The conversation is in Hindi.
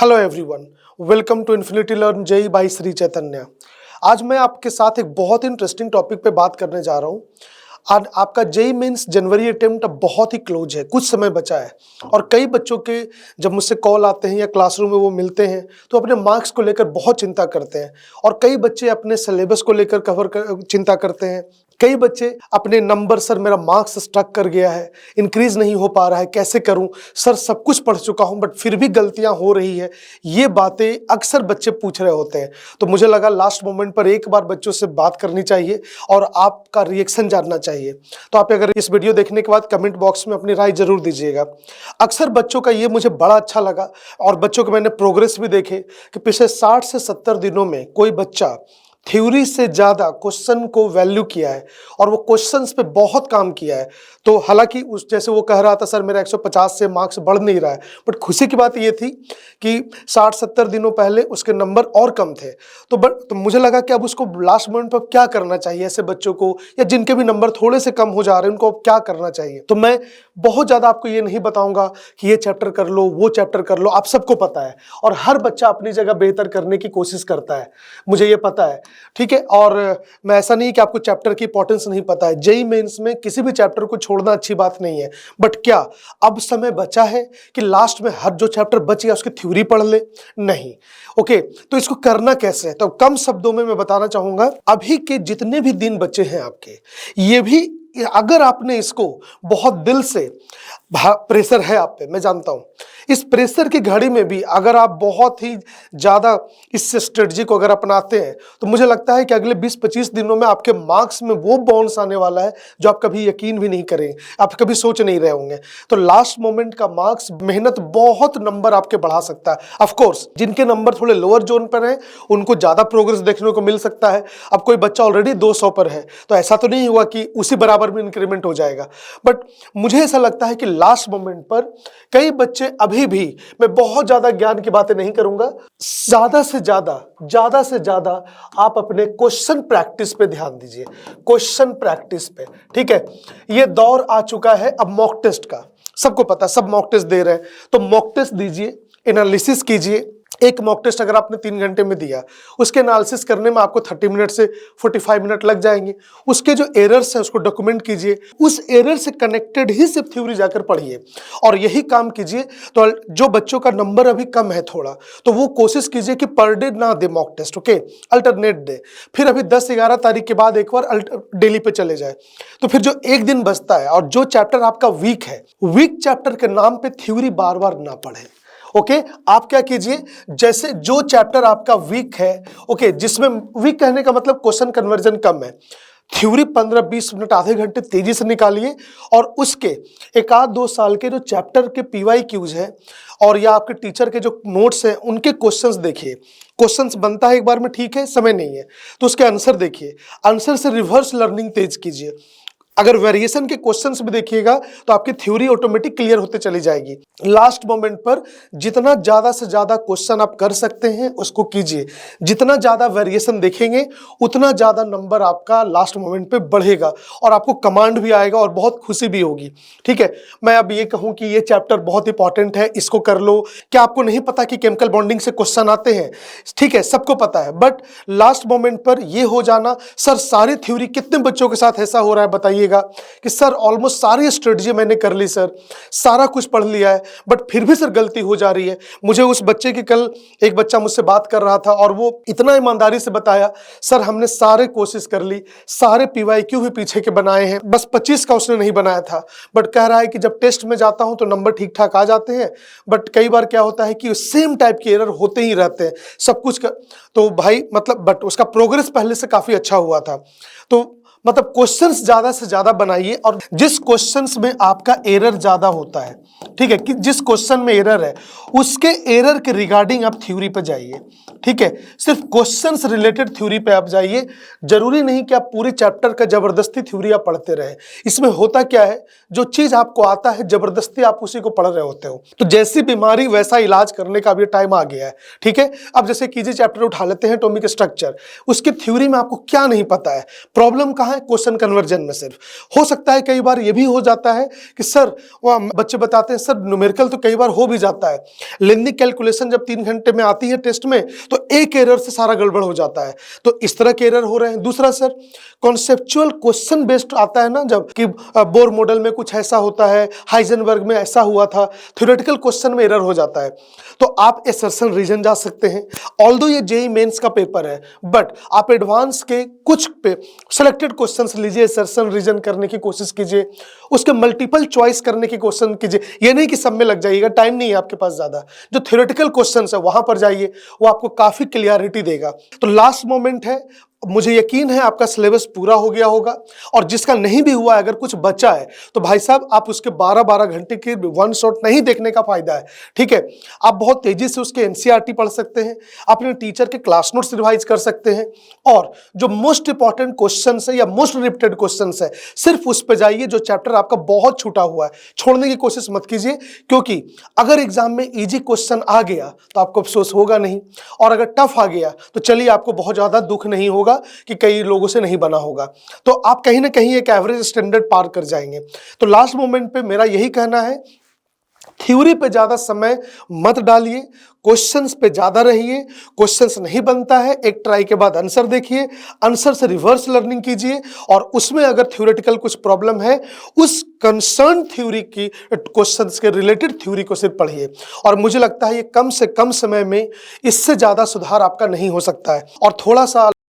Hello everyone, welcome to infinity learn JEE by Shri Chaitanya. आज मैं आपके साथ एक बहुत इंटरेस्टिंग टॉपिक पे बात करने जा रहा हूँ। आज आपका जेई मेंस जनवरी अटेम्प्ट अब बहुत ही क्लोज है, कुछ समय बचा है और कई बच्चों के जब मुझसे कॉल आते हैं या क्लासरूम में वो मिलते हैं तो अपने मार्क्स को लेकर बहुत चिंता करते हैं और कई बच्चे अपने सिलेबस को लेकर चिंता करते हैं। कई बच्चे अपने नंबर, सर मेरा मार्क्स स्टक कर गया है, इंक्रीज नहीं हो पा रहा है, कैसे करूं सर, सब कुछ पढ़ चुका हूं बट फिर भी गलतियां हो रही है। ये बातें अक्सर बच्चे पूछ रहे होते हैं, तो मुझे लगा लास्ट मोमेंट पर एक बार बच्चों से बात करनी चाहिए और आपका रिएक्शन जानना चाहिए। तो आप अगर इस वीडियो देखने के बाद कमेंट बॉक्स में अपनी राय जरूर दीजिएगा। अक्सर बच्चों का ये मुझे बड़ा अच्छा लगा और बच्चों के मैंने प्रोग्रेस भी देखे कि पिछले 60 से 70 दिनों में कोई बच्चा थ्योरी से ज़्यादा क्वेश्चन को वैल्यू किया है और वो क्वेश्चंस पे बहुत काम किया है। तो हालांकि उस जैसे वो कह रहा था सर मेरा 150 से मार्क्स बढ़ नहीं रहा है, बट खुशी की बात ये थी कि 60-70 दिनों पहले उसके नंबर और कम थे। तो मुझे लगा कि अब उसको लास्ट मोमेंट पर क्या करना चाहिए ऐसे बच्चों को, या जिनके भी नंबर थोड़े से कम हो जा रहे हैं उनको अब क्या करना चाहिए। तो मैं बहुत ज़्यादा आपको ये नहीं बताऊँगा कि ये चैप्टर कर लो, वो चैप्टर कर लो, आप सबको पता है और हर बच्चा अपनी जगह बेहतर करने की कोशिश करता है, मुझे ये पता है, ठीक है। और मैं ऐसा नहीं कि आपको चैप्टर की इंपॉर्टेंस नहीं पता है, जेई मेंस में किसी भी चैप्टर को छोड़ना अच्छी बात नहीं है, बट क्या अब समय बचा है कि लास्ट में हर जो चैप्टर बच गया उसकी थ्योरी पढ़ ले? नहीं। ओके, तो इसको करना कैसे है? तो कम शब्दों में मैं बताना चाहूंगा, अभी के जितने भी दिन बचे हैं आपके, ये भी अगर आपने इसको बहुत दिल से, प्रेशर है आप पे, मैं जानता हूं, इस प्रेशर की घड़ी में भी अगर आप बहुत ही ज़्यादा इस स्ट्रेटजी को अगर अपनाते हैं तो मुझे लगता है कि अगले 20-25 दिनों में आपके मार्क्स में वो बाउंस आने वाला है जो आप कभी यकीन भी नहीं करेंगे, आप कभी सोच नहीं रहे होंगे। तो लास्ट मोमेंट का मार्क्स, मेहनत बहुत नंबर आपके बढ़ा सकता है। ऑफ कोर्स जिनके नंबर थोड़े लोअर जोन पर हैं उनको ज़्यादा प्रोग्रेस देखने को मिल सकता है। अब कोई बच्चा ऑलरेडी 200 पर है तो ऐसा तो नहीं हुआ कि उसी बराबर में इंक्रीमेंट हो जाएगा, बट मुझे ऐसा लगता है कि लास्ट मोमेंट पर कई बच्चे अभी भी, मैं बहुत ज्यादा ज्ञान की बातें नहीं करूंगा, ज्यादा से ज्यादा आप अपने क्वेश्चन प्रैक्टिस पे ध्यान दीजिए, क्वेश्चन प्रैक्टिस पे, ठीक है। ये दौर आ चुका है अब मॉक टेस्ट का, सबको पता है, सब मॉक टेस्ट दे रहे हैं, तो मॉक टेस्ट दीजिए, एनालिसिस कीजिए। एक मॉक टेस्ट अगर आपने 3 घंटे में दिया, उसके एनालिसिस करने में आपको 30 मिनट से 45 मिनट लग जाएंगे। उसके जो एरर्स है उसको डॉक्यूमेंट कीजिए, उस एरर से कनेक्टेड ही सिर्फ थ्योरी जाकर पढ़िए और यही काम कीजिए। तो जो बच्चों का नंबर अभी कम है थोड़ा, तो वो कोशिश कीजिए कि पर डे ना दे mock test, okay, alternate day. फिर अभी 10-11 तारीख के बाद एक बार डेली पे चले जाए, तो फिर जो एक दिन बचता है और जो चैप्टर आपका वीक है, वीक चैप्टर के नाम पे थ्योरी बार बार ना पढ़े। ओके, आप क्या कीजिए, जैसे जो चैप्टर आपका वीक है, ओके, जिसमें वीक कहने का मतलब क्वेश्चन कन्वर्जन कम है, थ्योरी 15-20 मिनट, आधे घंटे तेजी से निकालिए और उसके 1-2 साल के जो चैप्टर के PYQs है और या आपके टीचर के जो नोट्स हैं उनके क्वेश्चंस देखिए। क्वेश्चंस बनता है एक बार में, ठीक है, समय नहीं है तो उसके आंसर देखिए, आंसर से रिवर्स लर्निंग तेज कीजिए। अगर वेरिएशन के क्वेश्चंस भी देखिएगा तो आपकी थ्योरी ऑटोमेटिक क्लियर होते चली जाएगी। लास्ट मोमेंट पर जितना ज्यादा से ज्यादा क्वेश्चन आप कर सकते हैं उसको कीजिए, जितना ज्यादा वेरिएशन देखेंगे उतना ज्यादा नंबर आपका लास्ट मोमेंट पे बढ़ेगा और आपको कमांड भी आएगा और बहुत खुशी भी होगी, ठीक है। मैं अब ये कहूं कि ये चैप्टर बहुत इंपॉर्टेंट है, इसको कर लो, क्या आपको नहीं पता कि केमिकल बॉन्डिंग से क्वेश्चन आते हैं? ठीक है, सबको पता है, बट लास्ट मोमेंट पर ये हो जाना, सर सारी थ्योरी, कितने बच्चों के साथ ऐसा हो रहा है बताइए कि सर ऑलमोस्ट सारी स्ट्रेटजी मैंने कर ली, सर सारा कुछ पढ़ लिया है बट फिर भी सर गलती हो जा रही है। मुझे उस बच्चे की, कल एक बच्चा मुझसे बात कर रहा था और वो इतना ईमानदारी से बताया, सर हमने सारे कोशिश कर ली, सारे PYQ भी पीछे के बनाए हैं, बस 25 का उसने नहीं बनाया था, बट कह रहा है कि जब टेस्ट में जाता हूं तो नंबर ठीक ठाक आ जाते हैं, बट कई बार क्या होता है कि सेम टाइप के एरर होते ही रहते हैं सब कुछ का। तो भाई मतलब, बट उसका प्रोग्रेस पहले से काफी अच्छा हुआ था। तो मतलब क्वेश्चंस ज्यादा से ज्यादा बनाइए और जिस क्वेश्चंस में आपका एरर ज्यादा होता है, ठीक है, कि जिस क्वेश्चन में एरर है उसके एरर के रिगार्डिंग आप थ्योरी पे जाइए, ठीक है। सिर्फ क्वेश्चंस रिलेटेड थ्योरी पे आप जाइए, जरूरी नहीं कि आप पूरे चैप्टर का जबरदस्ती थ्योरी आप पढ़ते रहे। इसमें होता क्या है, जो चीज आपको आता है जबरदस्ती आप उसी को पढ़ रहे होते हो, तो जैसी बीमारी वैसा इलाज करने का भी टाइम आ गया है, ठीक है। अब जैसे कीजिए चैप्टर उठा लेते हैं एटॉमिक स्ट्रक्चर, उसकी थ्योरी में आपको क्या नहीं पता है, प्रॉब्लम कहां है क्वेश्चन कन्वर्जन में सिर्फ। हो सकता है कई बार ये भी हो जाता है कि सर बच्चे बताते हैं सर न्यूमेरिकल तो कई बार हो भी जाता है, लेंथी कैलकुलेशन जब 3 घंटे में आती है टेस्ट में तो एक एरर से सारा गड़बड़ हो जाता है, तो इस तरह के एरर हो रहे हैं। दूसरा सर कॉन्सेप्चुअल क्वेश्चन बेस्ड आता है ना, जब कि बोर मॉडल में कुछ ऐसा होता है, हाइजेनबर्ग में ऐसा हुआ था, थ्योरेटिकल क्वेश्चन में एरर हो जाता है, तो आप असर्शन रीजन जा सकते हैं। ऑल्दो ये जेईई मेंस का पेपर है, बट आप एडवांस के कुछ सिलेक्टेड क्वेश्चंस लीजिए, असर्शन रीजन करने की कोशिश कीजिए, उसके मल्टीपल चॉइस करने की कोशिश कीजिए। ये नहीं कि सब में लग जाइएगा, टाइम नहीं है आपके पास ज़्यादा। जो थ्योरेटिकल क्वेश्चंस है वहां पर जाइए, वो आपको काफ़ी क्लियरिटी देगा। तो लास्ट मोमेंट है, मुझे यकीन है आपका सिलेबस पूरा हो गया होगा, और जिसका नहीं भी हुआ, अगर कुछ बचा है तो भाई साहब आप उसके 12-12 घंटे के वन शॉट नहीं देखने का फायदा है, ठीक है। आप बहुत तेजी से उसके एनसीईआरटी पढ़ सकते हैं, अपने टीचर के क्लास नोट्स रिवाइज कर सकते हैं, और जो मोस्ट इंपॉर्टेंट क्वेश्चन है या मोस्ट रिपीटेड क्वेश्चन है सिर्फ उस पर जाइए। जो चैप्टर आपका बहुत छूटा हुआ है छोड़ने की कोशिश मत कीजिए, क्योंकि अगर एग्जाम में ईजी क्वेश्चन आ गया तो आपको अफसोस होगा नहीं, और अगर टफ आ गया तो चलिए आपको बहुत ज्यादा दुख नहीं होगा कि कई लोगों से नहीं बना होगा, तो आप कहीं ना कहीं एक एवरेज स्टैंडर्ड पार कर जाएंगे। तो लास्ट मोमेंट पे मेरा यही कहना है, थ्योरी पे ज्यादा समय मत डालिए, क्वेश्चंस पे ज्यादा रहिए। क्वेश्चंस नहीं बनता है, एक ट्राई के बाद आंसर देखिए, आंसर से रिवर्स लर्निंग कीजिए, और उसमें अगर थ्योरेटिकल कुछ प्रॉब्लम है उस कंसर्न थ्योरी की क्वेश्चंस के रिलेटेड थ्योरी को सिर्फ पढ़िए। और मुझे लगता है ये कम से कम समय में इससे ज्यादा सुधार आपका नहीं हो सकता है। और थोड़ा सा